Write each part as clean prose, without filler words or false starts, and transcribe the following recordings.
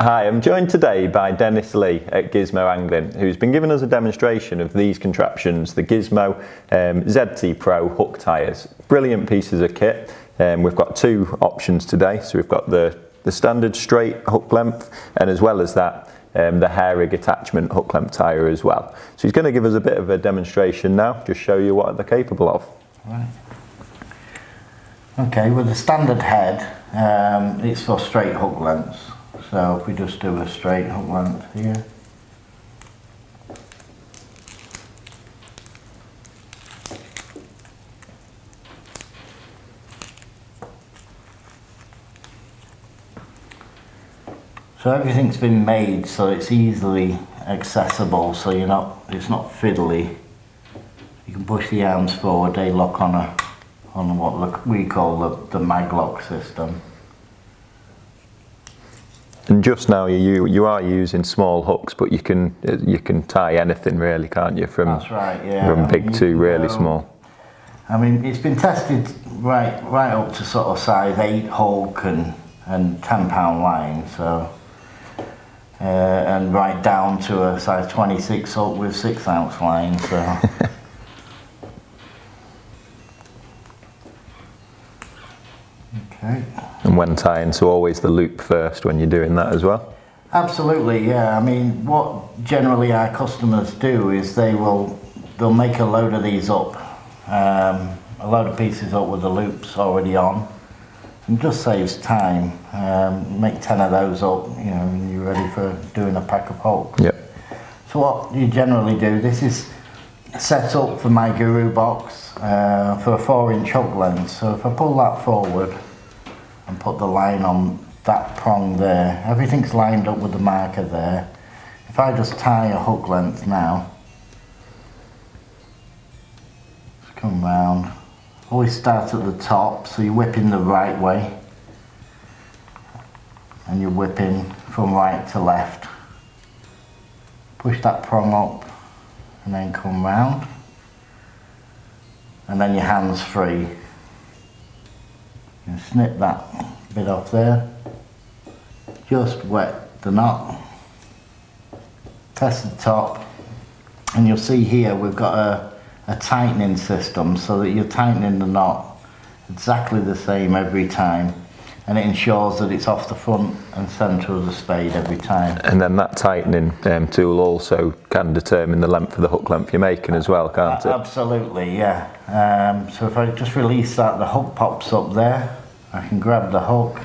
Hi, I'm joined today by Dennis Lee at Gizmo Angling, who's been giving us a demonstration of these contraptions, the Gizmo ZT Pro hook tyres. Brilliant pieces of kit. We've got two options today, so we've got the standard straight hook length, and as well as that, the hair rig attachment hook length tyre as well. So he's going to give us a bit of a demonstration now, just show you what they're capable of. Right. Okay, with the standard head, it's for straight hook lengths. So if we just do a straight hook length here. So everything's been made so it's easily accessible, so it's not fiddly. You can push the arms forward, they lock on what we call the mag lock system. And just now you are using small hooks, but you can tie anything really, can't you? That's right, yeah. From big to really small. I mean, it's been tested right up to sort of size 8 hook and 10-pound line, so and right down to a size 26 hook with 6-ounce line. So. Okay. And when tying, so always the loop first when you're doing that as well? Absolutely, yeah. I mean, what generally our customers do is they'll make a load of these up, a load of pieces up with the loops already on. It just saves time. Make 10 of those up, and you're ready for doing a pack of hooks. Yep. So what you generally do, this is set up for my Guru box for a 4-inch hook length. So if I pull that forward and put the line on that prong there, everything's lined up with the marker there. If I just tie a hook length now, just come round, always start at the top, so you're whipping the right way and you're whipping from right to left. Push that prong up and then come round, and then your hands free. You snip that bit off there, just wet the knot, test the top, and you'll see here we've got a tightening system so that you're tightening the knot exactly the same every time, and it ensures that it's off the front and centre of the spade every time. And then that tightening tool also can determine the length of the hook length you're making as well, can't it? Absolutely, yeah. So if I just release that, the hook pops up there. I can grab the hook,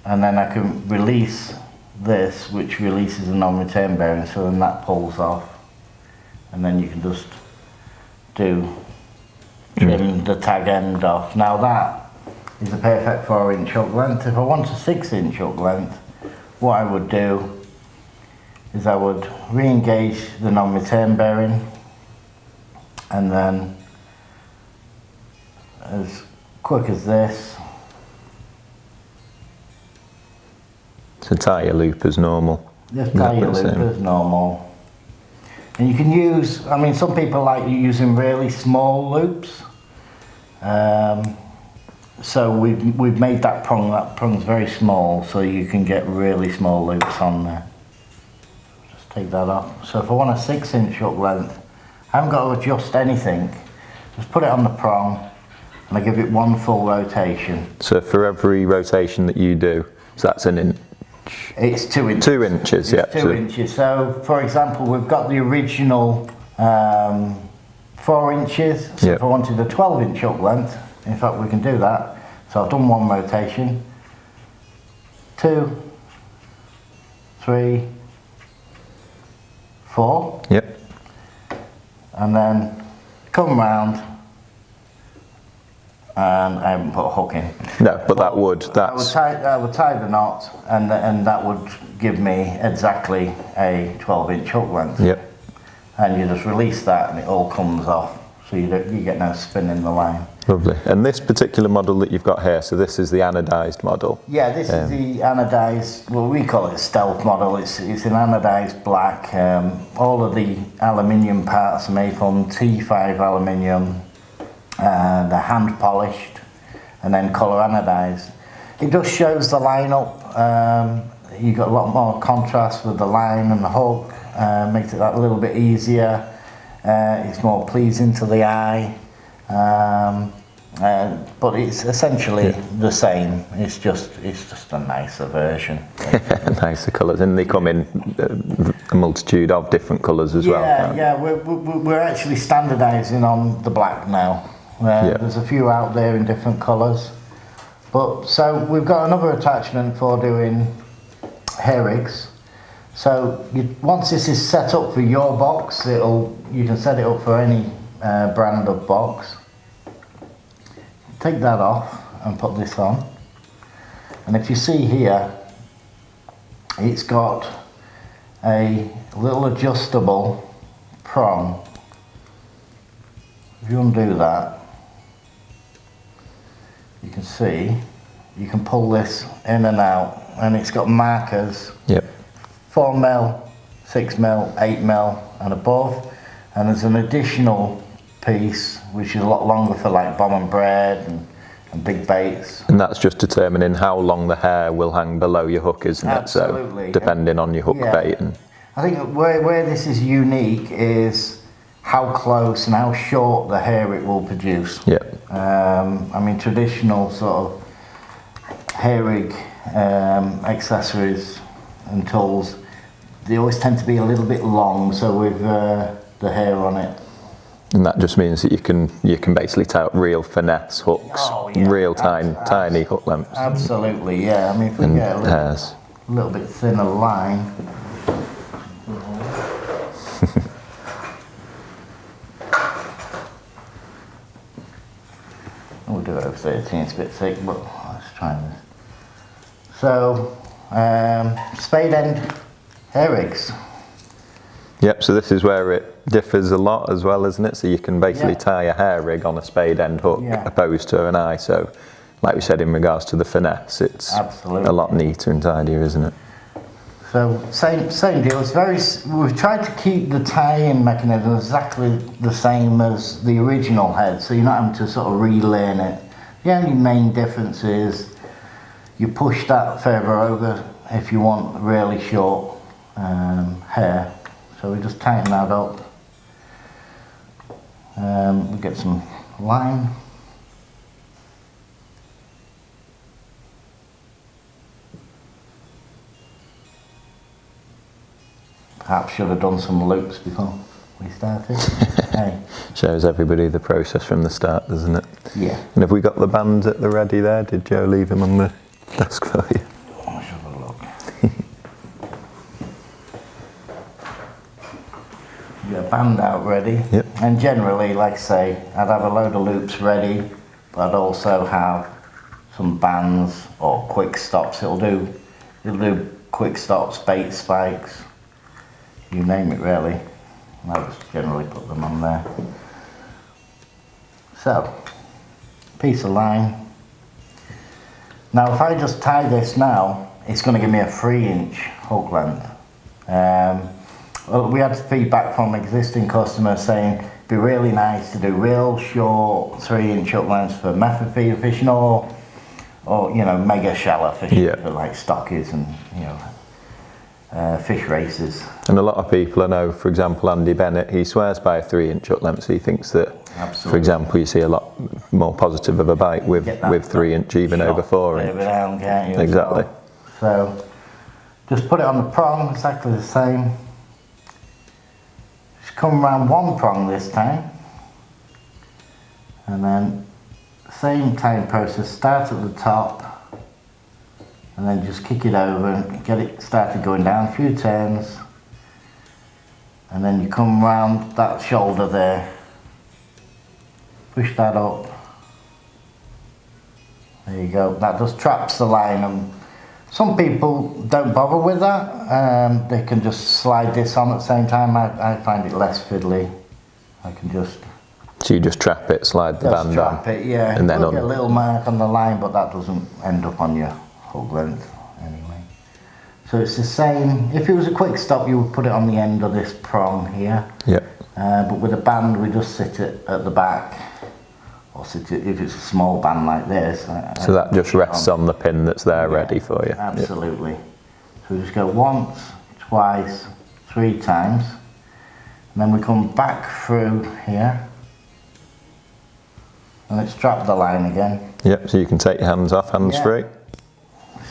and then I can release this, which releases a non-return bearing, so then that pulls off. And then you can just trim the tag end off. Now that is a perfect 4-inch hook length. If I want a 6-inch hook length, what I would do is I would re-engage the non-return bearing, and then as quick as this, to tie your loop as normal. just tie your loop as normal. And you can use, I mean, some people like using really small loops. So we've made that prong's very small, so you can get really small loops on there. Just take that off. So if I want a 6-inch hook length, I haven't got to adjust anything. Just put it on the prong, and I give it one full rotation. So for every rotation that you do, so that's an inch? It's 2 inches. 2 inches, yeah. 2 inches. So for example, we've got the original 4 inches. So if I wanted a 12-inch hook length, in fact we can do that. So I've done one rotation, 2, 3, 4. Yep. And then come round, and I haven't put a hook in. No, but that would, I would tie the knot, and that would give me exactly a 12-inch hook length. Yep. And you just release that and it all comes off, so you get no spin in the line. Lovely. And this particular model that you've got here, so this is the anodized model? Yeah, this is the anodized, well, we call it a stealth model. It's an anodized black. All of the aluminium parts are made from T5 aluminium. They're hand polished and then colour anodized. It just shows the lineup. you've got a lot more contrast with the line and the hook, makes it that little bit easier. It's more pleasing to the eye, but it's essentially the same. It's just a nicer version. Nicer colours, and they come in a multitude of different colours as well. Yeah, we're actually standardising on the black now. There's a few out there in different colours. But so we've got another attachment for doing hair rigs. So once this is set up for your box, you can set it up for any brand of box. Take that off and put this on. And if you see here, it's got a little adjustable prong. If you undo that, you can see you can pull this in and out, and it's got markers. Yep. 4mm, 6mm, 8mm and above, and there's an additional piece which is a lot longer for like bomb and bread and big baits. And that's just determining how long the hair will hang below your hook, isn't it? Absolutely. So depending on your hook bait. And I think where this is unique is how close and how short the hair it will produce. Yep. I mean, traditional sort of hair rig accessories and tools, they always tend to be a little bit long, so with the hair on it. And that just means that you can basically tie up real finesse hooks, real tiny hook lengths. Absolutely, yeah. I mean, if we get a little bit thinner line. We'll do it over 13, it's a bit thick, but let's try this. So, spade end hair rigs. Yep, so this is where it differs a lot as well, isn't it? So you can basically tie a hair rig on a spade end hook opposed to an eye. So, like we said, in regards to the finesse, it's a lot neater and tidier, isn't it? So same deal. It's we've tried to keep the tie-in mechanism exactly the same as the original head, so you're not having to sort of relearn it. The only main difference is you push that further over if you want really short hair. So we just tighten that up. We get some line. Perhaps should have done some loops before we started. Hey. Shows everybody the process from the start, doesn't it? Yeah. And have we got the bands at the ready there? Did Joe leave them on the desk for you? Let's have a look. Yeah, band out ready. Yep. And generally, like I say, I'd have a load of loops ready, but I'd also have some bands or quick stops. It'll do quick stops, bait spikes, you name it really. And I just generally put them on there. So, piece of line. Now if I just tie this now, it's going to give me a 3-inch hook length. Well, we had feedback from existing customers saying it'd be really nice to do real short 3-inch hook lengths for method feeder fishing or you know, mega shallow fishing for like stockies and fish races. And a lot of people I know, for example Andy Bennett, he swears by a 3-inch hook length, so he thinks that, for example, you see a lot more positive of a bite with 3-inch even over 4-inch. Down, can't you, exactly. So just put it on the prong, exactly the same. Just come around one prong this time, and then same time process. Start at the top, and then just kick it over and get it started going down a few turns, and then you come round that shoulder there, push that up, there you go. That just traps the line, and some people don't bother with that. They can just slide this on at the same time. I find it less fiddly. I can just... So you just trap it, slide the band on. Trap it, yeah. And then get a little mark on the line, but that doesn't end up on your hook length anyway. So it's the same. If it was a quick stop, you would put it on the end of this prong here. Yep. But with a band, we just sit it at the back, or sit it if it's a small band like this. So that just rests on the pin that's there ready for you. Absolutely. Yep. So we just go once, twice, 3 times, and then we come back through here, and let's strap the line again. Yep, so you can take your hands off, hands free.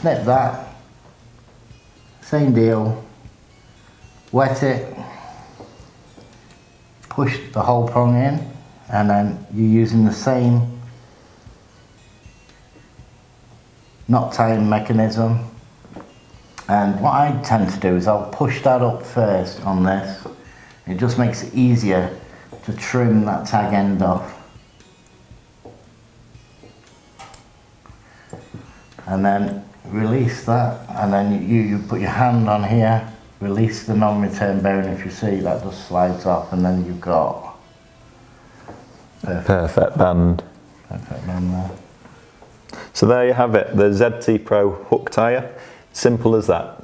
Snip that, same deal, wet it, push the whole prong in, and then you're using the same knot tying mechanism. And what I tend to do is I'll push that up first on this. It just makes it easier to trim that tag end off. And then release that, and then you put your hand on here, release the non-return bearing. If you see, that just slides off, and then you've got perfect band. Perfect band there. So there you have it, the ZT Pro hook tyre. Simple as that.